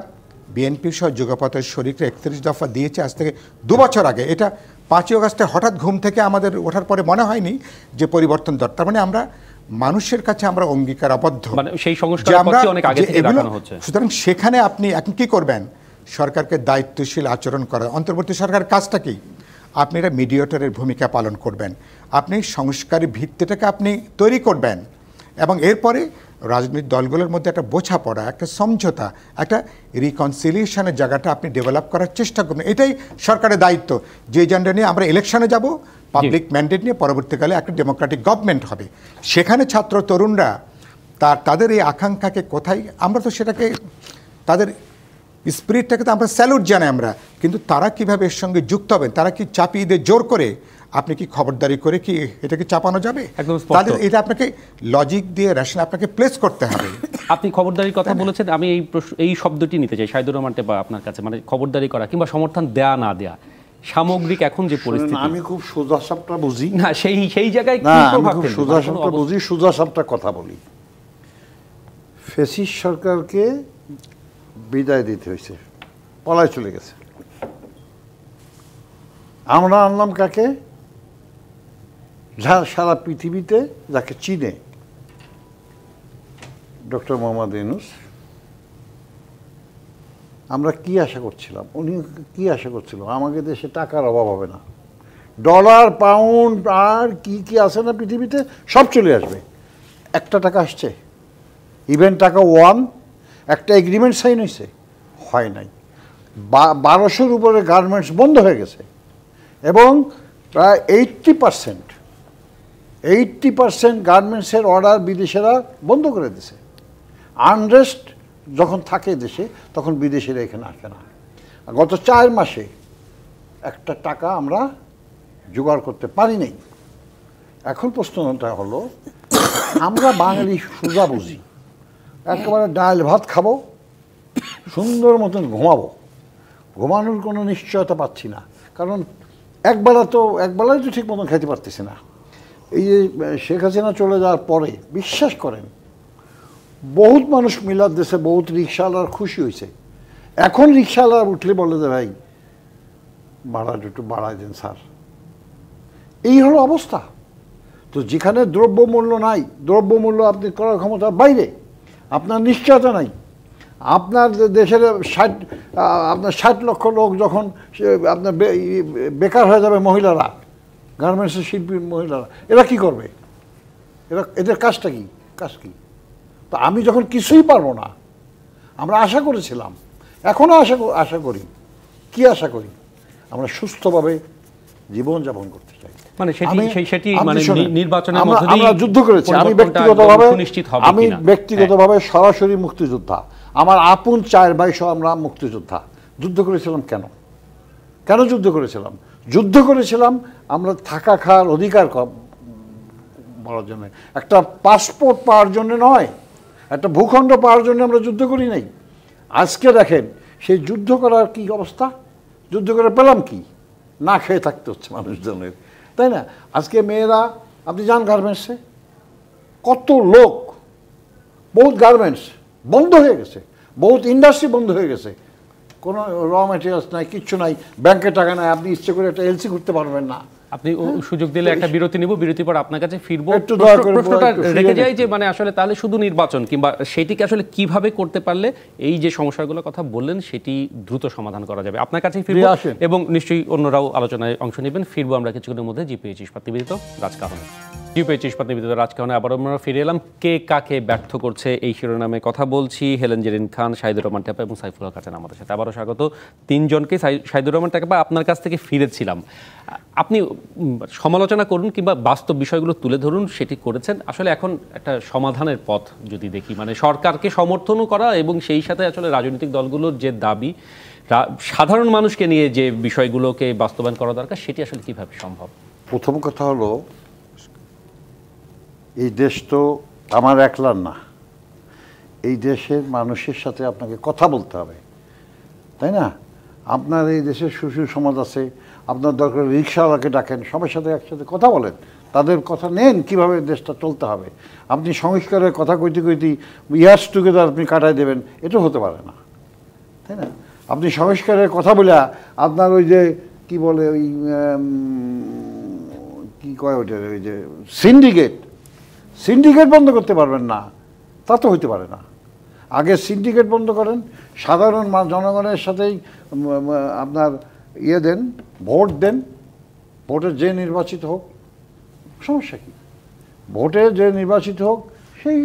বিএনপি সহ যুগপথের শরিকরা 31 দফা দিয়েছে আজ থেকে 2 বছর আগে। এটা 5ই আগস্টে হঠাৎ ঘুম থেকে আমাদের ওঠার পরে মনে হয়নি যে পরিবর্তন দরকার। মানে আমরা মানুষের কাছে আমরা অঙ্গীকারাবদ্ধ, সেই সংস্কার অনেক আগে থেকে দেখানো হচ্ছে। সুতরাং সেখানে আপনি এখন কি করবেন? সরকারকে দায়িত্বশীল আচরণ করা। অন্তর্বর্তী সরকার কাজটা কি? আপনি এটা মিডিয়েটরের ভূমিকা পালন করবেন, আপনি সংস্কারের ভিত্তিটাকে আপনি তৈরি করবেন, এবং এরপরে রাজনৈতিক দলগুলোর মধ্যে একটা বোঝাপড়া, একটা সমঝোতা, একটা রিকনসিলিয়েশনের জায়গাটা আপনি ডেভেলপ করার চেষ্টা করবেন। এটাই সরকারের দায়িত্ব। যে এজেন্ডা নিয়ে আমরা ইলেকশনে যাব, পাবলিক ম্যান্ডেট নিয়ে পরবর্তীকালে একটা ডেমোক্রেটিক গভর্নমেন্ট হবে, সেখানে ছাত্র তরুণরা তাদের এই আকাঙ্ক্ষাকে কোথায়, আমরা তো সেটাকে তাদের স্পিরিটটাকে তো আমরা স্যালুট জানাই আমরা, কিন্তু তারা কিভাবে এর সঙ্গে যুক্ত হবেন? তারা কি চাপিয়ে দিয়ে জোর করে, আপনি কি খবরদারি করে কি এটাকে চাপানো যাবে? তাদের এটা আপনাকে লজিক দিয়ে রেশন আপনাকে প্লেস করতে হবে। আপনি খবরদারির কথা বলেছেন, আমি এই শব্দটি নিতে চাই সাইদুর রহমান টেপা আপনার কাছে, মানে খবরদারি করা কিংবা সমর্থন দেয়া না দেয়া, সামগ্রিক এখন যে পরিস্থিতি। আমি খুব সোজা সাপটা বুঝি না, সেই জায়গায় কি প্রভাব ফেলবে? সোজা সাপটা বুঝি, সোজা সাপটা কথা বলি। ফ্যাসিস্ট সরকারকে বিদায় দিতে হয়েছে, পলায় চলে গেছে। আমরা আনলাম কাকে? যা সারা পৃথিবীতে যাকে চিনে, ডক্টর মোহাম্মদ ইউনূস। আমরা কি আশা করছিলাম? উনি কি আশা করছিল? আমাকে দেশে টাকার অভাব হবে না, ডলার, পাউন্ড আর কি কি আছে না পৃথিবীতে সব চলে আসবে। একটা টাকা আসছে? ইভেন টাকা একটা এগ্রিমেন্ট সাইন হয়েছে? হয় নাই। 1200-র উপরে গার্মেন্টস বন্ধ হয়ে গেছে, এবং প্রায় 80% গার্মেন্টসের অর্ডার বিদেশিরা বন্ধ করে দিছে। আনরেস্ট যখন থাকে দেশে, তখন বিদেশিরা এখানে আসে না। গত 4 মাসে একটা টাকা আমরা জোগাড় করতে পারি নাই। এখন প্রশ্নটা হলো, আমরা বাঙালি সোজা বুঝি, একেবারে ডাল ভাত খাবো, সুন্দর মতন ঘুমাবো, ঘুমানোর কোনো নিশ্চয়তা পাচ্ছি না। কারণ একবেলায় তো ঠিক মতন খেতে পারতেছি না। এই যে শেখ হাসিনা চলে যাওয়ার পরে, বিশ্বাস করেন, বহুত মানুষ মিলার দেশে, বহুত রিক্সাওয়ালার খুশি হয়েছে। এখন রিক্সাওয়ালা উঠলে বলে যে ভাই ভাড়াটা একটু বাড়ায় দেন স্যার। এই হলো অবস্থা। তো যেখানে দ্রব্যমূল্য নাই, দ্রব্যমূল্য আপনি করার ক্ষমতার বাইরে, আপনার নিশ্চয়তা নাই। আপনার দেশের 60 লক্ষ লোক যখন আপনার বেকার হয়ে যাবে, মহিলারা, গার্মেন্টসের শিল্পী মহিলারা, এরা কি করবে? এদের কাজটা কি? তো আমি যখন কিছুই পারবো না, আমরা আশা করেছিলাম, এখনও আশা করি, কি আশা করি? আমরা সুস্থভাবে জীবনযাপন করতে চাই। মানে নির্বাচনের মধ্যে আমরা যুদ্ধ করেছি। আমি ব্যক্তিগতভাবে সরাসরি মুক্তিযোদ্ধা, আমার আপন 4 ভাই সহ আমরা মুক্তিযোদ্ধা। যুদ্ধ করেছিলাম কেন যুদ্ধ করেছিলাম? যুদ্ধ করেছিলাম আমরা থাকা খাওয়ার অধিকার বলার জন্য, একটা পাসপোর্ট পাওয়ার জন্য নয়, একটা ভূখণ্ড পাওয়ার জন্য আমরা যুদ্ধ করি নাই। আজকে দেখেন সেই যুদ্ধ করার কি অবস্থা, যুদ্ধ করে পেলাম কি? না খেয়ে থাকতে হচ্ছে মানুষজনের, তাই না? আজকে মেয়েরা, আপনি যান গার্মেন্টসে, কত লোক, বহুত গার্মেন্টস বন্ধ হয়ে গেছে, বহুত ইন্ডাস্ট্রি বন্ধ হয়ে গেছে, কোনো র ম্যাটেরিয়ালস নাই, কিচ্ছু নাই, ব্যাংকে টাকা নাই, আপনি ইচ্ছে করে একটা এলসি করতে পারবেন না। আপনি সুযোগ দিলে একটা বিরতি নিব, বিরতির পর আপনার কাছে ফিরবো। একটু দয়া করে প্রশ্নটা রেখে যাই যে মানে আসলে তাহলে শুধু নির্বাচন কিংবা সেটিকে আসলে কিভাবে করতে পারলে এই যে সমস্যাগুলোর কথা বললেন সেটি দ্রুত সমাধান করা যাবে। আপনার কাছেই ফিরবো এবং নিশ্চয়ই অন্যরাও আলোচনায় অংশ নেবেন। ফিরবো আমরা কিছুক্ষণের মধ্যে জিপিএইচ ইস্পাত নিবেদিত রাজকাহনে। জিপিএইচ ইস্পাত নিবেদিত রাজকাহনে আবার আমরা ফিরে এলাম। কে কাকে ব্যর্থ করছে এই শিরোনামে কথা বলছি। হেলেন জেরিন খান, শাহিদুর রহমান ট্যাপা এবং সাইফুল হক আছেন আমাদের সাথে। আবারও স্বাগত তিনজনকে। শাহিদুর রহমান ট্যাপা, আপনার কাছ থেকে ফিরেছিলাম, আপনি সমালোচনা করুন কিংবা বাস্তব বিষয়গুলো তুলে ধরুন, সেটি করেছেন। আসলে এখন একটা সমাধানের পথ যদি দেখি, মানে সরকারকে সমর্থনও করা এবং সেই সাথে আসলে রাজনৈতিক দলগুলোর যে দাবি, সাধারণ মানুষকে নিয়ে যে বিষয়গুলোকে বাস্তবায়ন করা দরকার, সেটি আসলে কিভাবে সম্ভব? প্রথম কথা হলো, এই দেশ তো আমার একলার না, এই দেশের মানুষের সাথে আপনাকে কথা বলতে হবে, তাই না? আপনার এই দেশের সুশীল সমাজ আছে, আপনার দরকার রিক্সাওয়ালাকে ডাকেন, সবার সাথে একসাথে কথা বলেন, তাদের কথা নেন কীভাবে দেশটা চলতে হবে। আপনি সংস্কারের কথা কইতে কইতে ইয়ার্স টুগেদার আপনি কাটাই দেবেন, এটা হতে পারে না, তাই না? আপনি সংস্কারের কথা বলে আপনার ওই যে কি বলে, ওই কী কয় ওইটার, ওই যে সিন্ডিকেট বন্ধ করতে পারবেন না, তা তো হইতে পারে না। আগে সিন্ডিকেট বন্ধ করেন, সাধারণ জনগণের সাথেই আপনার দেন, ভোট দেন, ভোটে যে নির্বাচিত হোক, সমস্যা কি? ভোটে যে নির্বাচিত হোক সেই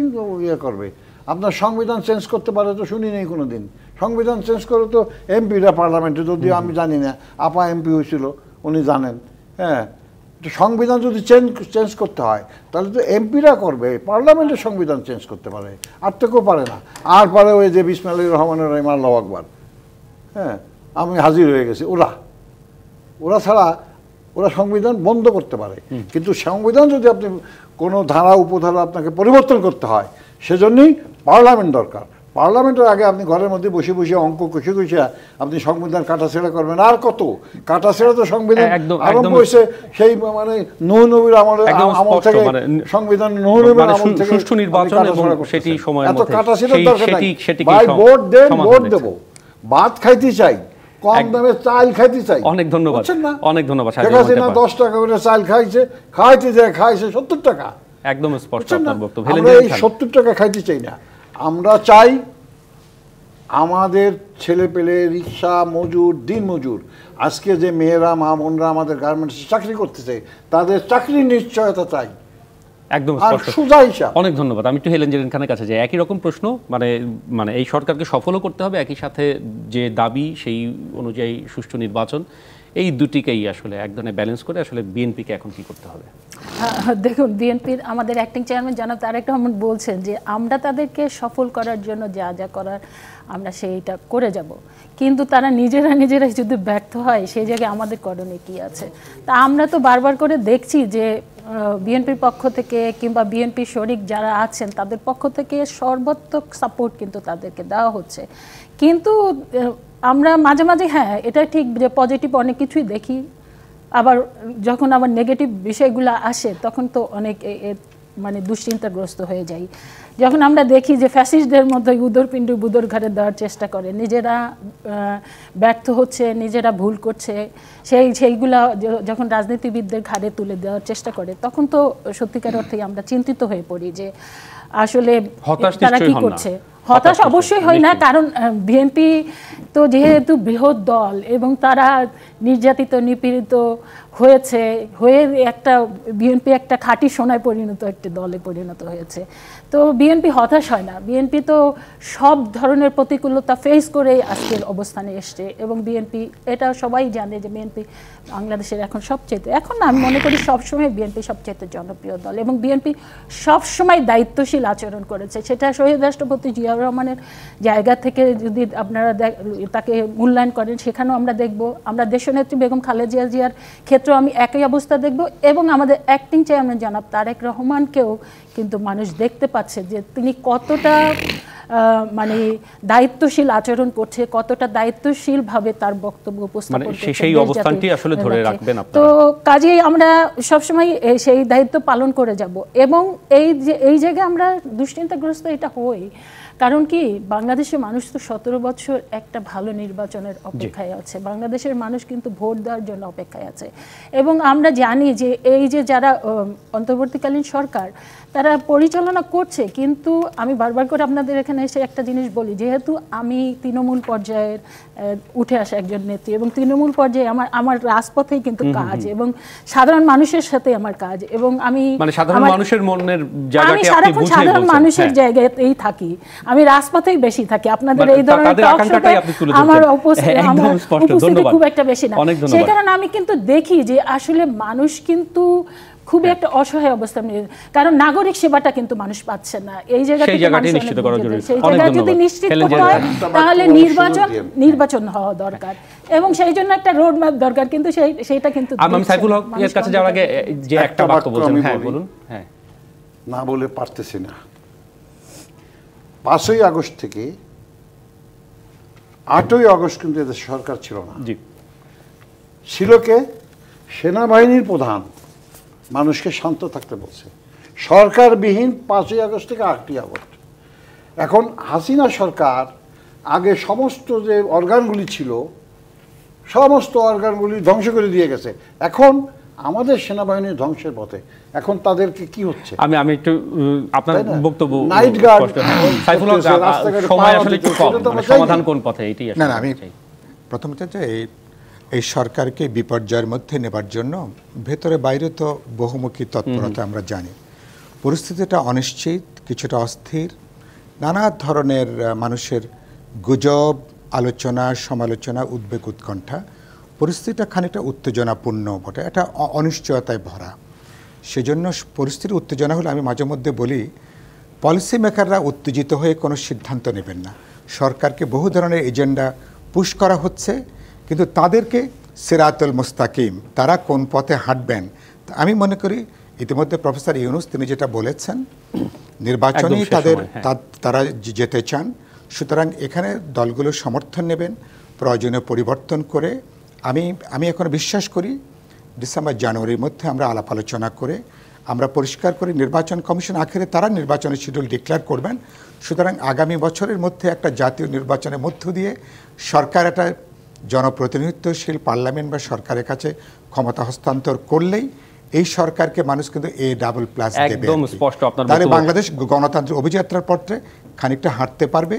করবে। আপনার সংবিধান চেঞ্জ করতে পারে তো শুনি নেই কোনো দিন। সংবিধান চেঞ্জ করে তো এমপিরা পার্লামেন্টে, যদিও আমি জানি না, আপা এমপি হয়েছিল, উনি জানেন। হ্যাঁ, সংবিধান যদি চেঞ্জ করতে হয় তাহলে তো এমপিরা করবে, পার্লামেন্টের সংবিধান চেঞ্জ করতে পারে, আর তো কেউ পারে না। আর পারে ওই যে বিসমিল্লাহির রহমানির রহিম আল্লাহু আকবার, হ্যাঁ, আমি হাজির হয়ে গেছি, ওরা ছাড়া ওরা সংবিধান বন্ধ করতে পারে। কিন্তু সংবিধান যদি আপনি কোনো ধারা উপধারা আপনাকে পরিবর্তন করতে হয়, সেজন্যই পার্লামেন্ট দরকার। পার্লামেন্টের আগে আপনি ঘরের মধ্যে বসে বসে অঙ্ক কষে কষে আপনি সংবিধান কাটাছেড়া করবেন। আর কত কাটাছেড়া? তো সংবিধান আরম্ভ হয়েছে সেই মানে নূহ নবীর আমল থেকে, সংবিধান নূহ নবীর আমল থেকে সুষ্ঠু নির্বাচন এবং সেটি সময়ের মধ্যে, এত কাটাছেড়ার দরকার নাই। ভাই ভোট দেন, ভোট দেব, ভাত খাইতে চাই, কম দামে চাল খাইতে চাই। অনেক ধন্যবাদ, অনেক ধন্যবাদ। ঠিক আছে না, 10 টাকা করে চাল খাইতে যায়, খাইছে 70 টাকা। একদম স্পষ্ট আপনার বক্তব্য। আমরা এই 70 টাকা খাইতে চাই না, আমরা চাই আমাদের ছেলে পেলে, রিক্সা মজুর, দিন মজুর, আজকে যে মেয়েরা, মা বোনরা আমাদের গার্মেন্টসে চাকরি করতেছে, তাদের চাকরির নিশ্চয়তা চাই। একদম সোজা হিসাব। অনেক ধন্যবাদ। আমি একটু হেলেন জেরিন খানের কাছে যাই। একই রকম প্রশ্ন, মানে এই সরকারকে সফলও করতে হবে, একই সাথে যে দাবি সেই অনুযায়ী সুষ্ঠু নির্বাচন, এই দুটিকেই আসলে এক ধরনের ব্যালেন্স করে আসলে বিএনপিকে এখন কি করতে হবে? দেখুন, বিএনপির আমাদের অ্যাক্টিং চেয়ারম্যান জনাব তারেক রহমান বলছেন যে আমরা তাদেরকে সফল করার জন্য যা যা করার আমরা সেইটা করে যাব, কিন্তু তারা নিজেরাই যদি ব্যর্থ হয় সেই জায়গায় আমাদের করণীয় কী আছে? তা আমরা তো বারবার করে দেখছি যে বিএনপির পক্ষ থেকে কিংবা বিএনপি শরিক যারা আছেন তাদের পক্ষ থেকে সর্বাত্মক সাপোর্ট কিন্তু তাদেরকে দেওয়া হচ্ছে। কিন্তু আমরা মাঝে মাঝে, হ্যাঁ এটা ঠিক যে পজিটিভ অনেক কিছুই দেখি, আবার যখন আবার নেগেটিভ বিষয়গুলো আসে তখন তো অনেক মানে দুশ্চিন্তাগ্রস্ত হয়ে যাই। যখন আমরা দেখি যে ফ্যাসিস্টদের মধ্যে উদরপিণ্ডি বুদর ঘাড়ে দেওয়ার চেষ্টা করে, নিজেরা ব্যর্থ হচ্ছে, নিজেরা ভুল করছে, সেইগুলা যখন রাজনীতিবিদদের ঘাড়ে তুলে দেওয়ার চেষ্টা করে, তখন তো সত্যিকার অর্থেই আমরা চিন্তিত হয়ে পড়ি যে আসলে তারা কি করছে। হতাশ অবশ্যই হয় না, কারণ বিএনপি তো যেহেতু বৃহৎ দল এবং তারা নির্যাতিত নিপীড়িত হয়ে একটা বিএনপি একটা খাঁটি সোনায় পরিণত একটি দলে পরিণত হয়েছে। তো বিএনপি হতাশ হয় না, বিএনপি তো সব ধরনের প্রতিকূলতা ফেস করেই আজকের অবস্থানে এসছে। এবং বিএনপি এটা সবাই জানে যে বিএনপি বাংলাদেশের এখন এখন না, আমি মনে করি সবসময় বিএনপি সবচেয়ে জনপ্রিয় দল এবং বিএনপি সবসময় দায়িত্বশীল আচরণ করেছে। সেটা শহীদ রাষ্ট্রপতি জিয়াউর রহমানের জায়গা থেকে যদি আপনারা তাকে মূল্যায়ন করেন, সেখানেও আমরা দেখব। আমরা দেশনেত্রী বেগম খালেদা জিয়ার ক্ষেত্রেও আমি একই অবস্থা দেখব এবং আমাদের অ্যাক্টিং চেয়ারম্যান জনাব তারেক রহমানকেও কিন্তু মানুষ দেখতে পাচ্ছে যে তিনি কতটা মানে দায়িত্বশীল আচরণ করছে, কতটা দায়িত্বশীলভাবে তার বক্তব্য উপস্থাপন মানে করছে সেই দেশ অবস্থানটি জাতির আসলে ধরে লক্ষ্যে। রাখবেন আপনারা। তো কাজেই আমরা সবসময় সেই দায়িত্ব পালন করে যাব এবং এই জায়গায় আমরা দুশ্চিন্তাগ্রস্ত এটা হই, কারণ কি বাংলাদেশের মানুষ তো 17 বছর একটা ভালো নির্বাচনের অপেক্ষায় আছে, বাংলাদেশের মানুষ কিন্তু ভোট দেওয়ার জন্য অপেক্ষায় আছে এবং আমরা জানি যে এই যে যারা অন্তর্বর্তীকালীন সরকার তারা পরিচালনা করছে, কিন্তু আমি বারবার করে আপনাদের এখানে এসে একটা জিনিস বলি, যেহেতু আমি তৃণমূল পর্যায়ের উঠে আসা একজন নেত্রী এবং তৃণমূল পর্যায়ে আমার রাজপথেই কিন্তু কাজ এবং সাধারণ মানুষের সাথে আমার কাজ এবং আমি মানে সাধারণ মানুষের মনের জায়গাটি আপনি সারাক্ষণ বুঝে সাধারণ বলছেন। মানুষের হ্যাঁ। জায়গাতেই থাকি, আমি রাজপথেই বেশি থাকি। আপনাদের মানে এই ধরনের তাদের টক আকাঙ্ক্ষাটাই শোতে আপনি তুলে ধরছেন। আমার একদম স্পষ্ট, উপস্থিতি ধন্যবাদ। খুব একটা বেশি না, অনেক ধন্যবাদ। সেই কারণে আমি কিন্তু দেখি যে আসলে মানুষ কিন্তু খুবই একটা অসহায় অবস্থান নিয়ে, কারণ নাগরিক সেবাটা কিন্তু মানুষ পাচ্ছে না। এই জায়গা সেই থেকে জায়গাটি মানুষ নিশ্চিত অনেক করা বুঝে জরুরি। যায়। সেই অনেক জায়গা ধন্যবাদ। যদি নিশ্চিত হেলেন করতে জেরিন হয় খান। তাহলে একটা নির্বাচন হওয়া দরকার এবং সেই জন্য একটা রোড ম্যাপ দরকার, কিন্তু সেইটা কিন্তু আমি সাইফুল হক এর কাছে যাওয়ার আগে যে একটা একটা বাক্য বাক্য বলছেন, আমি হ্যাঁ বলি। বলুন। হ্যাঁ, না বলে পারতেছি না। 5ই আগস্ট থেকে 8ই আগস্ট কিন্তু এদের সরকার ছিল না, জি, ছিল কে? সেনাবাহিনীর প্রধান মানুষকে শান্ত থাকতে বলছে, সরকারবিহীন 5ই আগস্ট থেকে 8ই আগস্ট। এখন হাসিনা সরকার আগে সমস্ত যে অর্গানগুলি ছিল সমস্ত অর্গানগুলি ধ্বংস করে দিয়ে গেছে, এখন আমাদের সেনাবাহিনীর ধ্বংসের পথে। এখন তাদেরকে কি হচ্ছে? আমি একটু আপনার তাই না? বক্তব্য নাইট গার্ড স্পষ্ট। সাইফুল হক, করতেছে, রাস্তাঘাটে সময় পাহারা আসলে একটু দিতেছে, কম, এটা তো মানে আমরা চাই সমাধান না। কোন পথে এইটাই না আসলে না, আমি চাই। প্রথমত যে এই সরকারকে বিপর্যয়ের মধ্যে নেবার জন্য ভেতরে বাইরে তো বহুমুখী তৎপরতা আমরা জানি। পরিস্থিতিটা অনিশ্চিত, কিছুটা অস্থির, নানা ধরনের মানুষের গুজব, আলোচনা, সমালোচনা, উদ্বেগ, উৎকণ্ঠা। পরিস্থিতিটা খানিকটা উত্তেজনাপূর্ণ বটে, এটা অনিশ্চয়তায় ভরা। সেজন্য পরিস্থিতির উত্তেজনা হলে আমি মাঝে মধ্যে বলি, পলিসি মেকাররা উত্তেজিত হয়ে কোনো সিদ্ধান্ত নেবেন না। সরকারকে বহু ধরনের এজেন্ডা পুশ করা হচ্ছে, কিন্তু তাদেরকে সিরাতুল মুস্তাকিম, তারা কোন পথে হাঁটবেন। আমি মনে করি ইতিমধ্যে প্রফেসর ইউনূস তিনি যেটা বলেছেন, নির্বাচনেই একদম সে সময়, হ্যাঁ। তারা যেতে চান। সুতরাং এখানে দলগুলো সমর্থন নেবেন, প্রয়োজনীয় পরিবর্তন করে আমি এখন বিশ্বাস করি ডিসেম্বর জানুয়ারির মধ্যে আমরা আলাপ আলোচনা করে আমরা পরিষ্কার করে নির্বাচন কমিশন আখেরে তারা নির্বাচনের শিডিউল ডিক্লেয়ার করবেন। সুতরাং আগামী বছরের মধ্যে একটা জাতীয় নির্বাচনের মধ্য দিয়ে সরকার একটা জনপ্রতিনিধিত্বশীল পার্লামেন্ট বা সরকারের কাছে ক্ষমতা হস্তান্তর করলেই এই সরকারকে মানুষ কিন্তু A++ দেবে। একদম স্পষ্ট আপনার তাহলে বক্তব্য। বাংলাদেশ গণতান্ত্রিক অভিযাত্রার পথে খানিকটা হাঁটতে পারবে।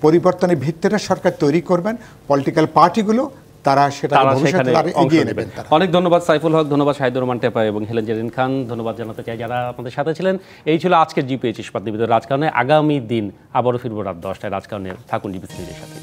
পরিবর্তনের ভিত্তিটা সরকার তৈরি করবেন, পলিটিক্যাল পার্টিগুলো তারা সেটা ভবিষ্যতে এগিয়ে নেবেন। অনেক ধন্যবাদ সাইফুল হক, ধন্যবাদ শাহিদুর রহমান টেপা এবং হেলেন জেরিন খান, ধন্যবাদ জানাতে চাই যারা আমাদের সাথে ছিলেন। এই ছিল আজকের জিপিএইচ ইস্পাত নিবেদিত রাজকারণে। আগামী দিন আবারও ফিরবো রাত 10টায় রাজকারণে। থাকুন জিপিএইচ এর সাথে।